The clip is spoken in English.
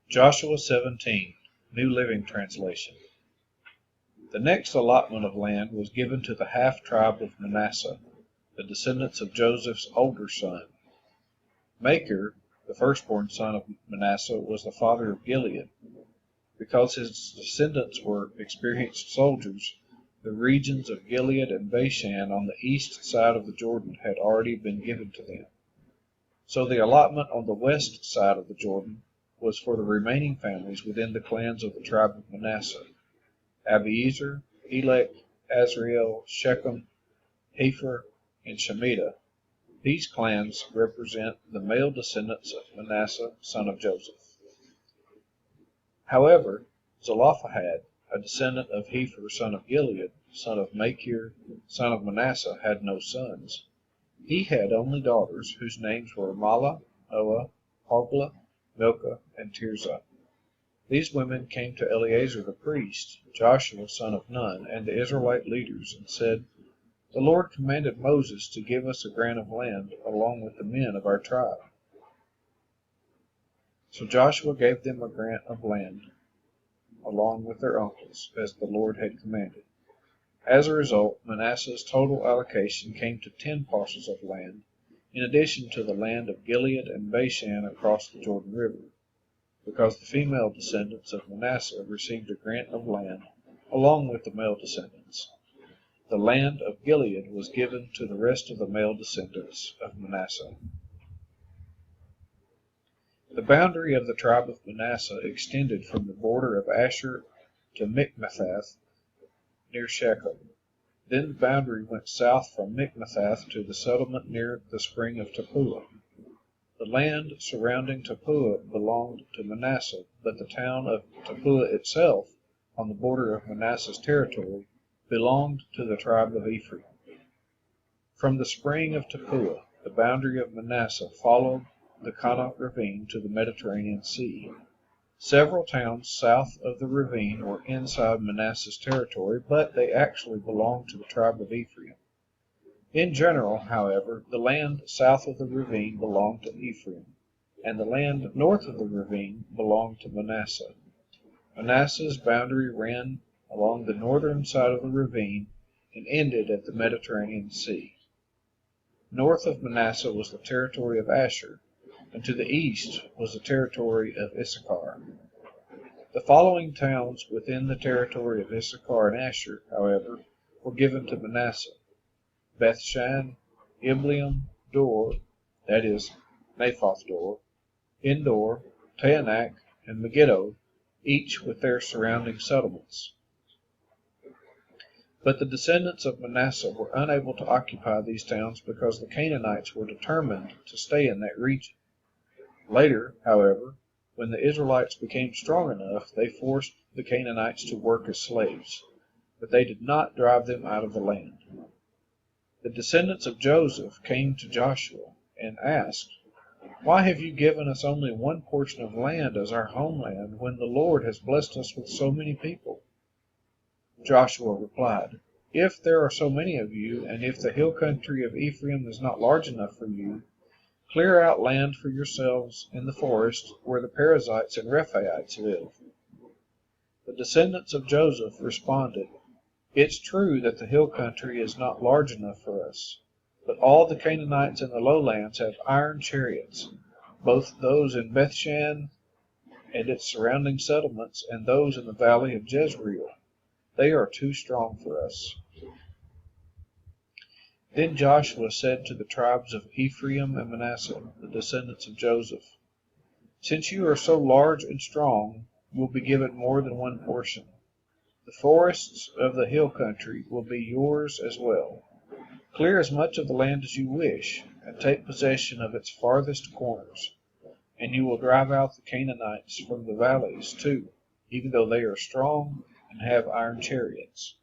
Joshua 17, New Living Translation. The next allotment of land was given to the half-tribe of Manasseh, the descendants of Joseph's older son. Machir, the firstborn son of Manasseh, was the father of Gilead. Because his descendants were experienced soldiers, the regions of Gilead and Bashan on the east side of the Jordan had already been given to them. So the allotment on the west side of the Jordan was for the remaining families within the clans of the tribe of Manasseh: Abiezer, Elek, Azriel, Shechem, Hepher, and Shemitah. These clans represent the male descendants of Manasseh, son of Joseph. However, Zelophehad, a descendant of Hepher, son of Gilead, son of Machir, son of Manasseh, had no sons. He had only daughters, whose names were Mahlah, Noah, Hoglah, Milcah, and Tirzah. These women came to Eleazar the priest, Joshua son of Nun, and the Israelite leaders, and said, "The Lord commanded Moses to give us a grant of land along with the men of our tribe." So Joshua gave them a grant of land along with their uncles, as the Lord had commanded. As a result, Manasseh's total allocation came to 10 parcels of land, in addition to the land of Gilead and Bashan across the Jordan River, because the female descendants of Manasseh received a grant of land along with the male descendants. The land of Gilead was given to the rest of the male descendants of Manasseh. The boundary of the tribe of Manasseh extended from the border of Asher to Michmethath near Shechem. Then the boundary went south from Michmethath to the settlement near the spring of Tappuah. The land surrounding Tappuah belonged to Manasseh, but the town of Tappuah itself, on the border of Manasseh's territory, belonged to the tribe of Ephraim. From the spring of Tappuah, the boundary of Manasseh followed the Kanah ravine to the Mediterranean Sea. Several towns south of the ravine were inside Manasseh's territory, but they actually belonged to the tribe of Ephraim. In general, however, the land south of the ravine belonged to Ephraim, and the land north of the ravine belonged to Manasseh. Manasseh's boundary ran along the northern side of the ravine and ended at the Mediterranean Sea. North of Manasseh was the territory of Asher, and to the east was the territory of Issachar. The following towns within the territory of Issachar and Asher, however, were given to Manasseh: Bethshan, Ibleam, Dor, that is, Naphoth Dor, Endor, Taanach, and Megiddo, each with their surrounding settlements. But the descendants of Manasseh were unable to occupy these towns because the Canaanites were determined to stay in that region. Later, however, when the Israelites became strong enough, they forced the Canaanites to work as slaves, but they did not drive them out of the land. The descendants of Joseph came to Joshua and asked, "Why have you given us only one portion of land as our homeland when the Lord has blessed us with so many people?" Joshua replied, "If there are so many of you, and if the hill country of Ephraim is not large enough for you, clear out land for yourselves in the forest where the Perizzites and Rephaites live." The descendants of Joseph responded, "It's true that the hill country is not large enough for us, but all the Canaanites in the lowlands have iron chariots, both those in Bethshan and its surrounding settlements, and those in the valley of Jezreel. They are too strong for us." Then Joshua said to the tribes of Ephraim and Manasseh, the descendants of Joseph, "Since you are so large and strong, you will be given more than one portion. The forests of the hill country will be yours as well. Clear as much of the land as you wish, and take possession of its farthest corners. And you will drive out the Canaanites from the valleys too, even though they are strong and have iron chariots.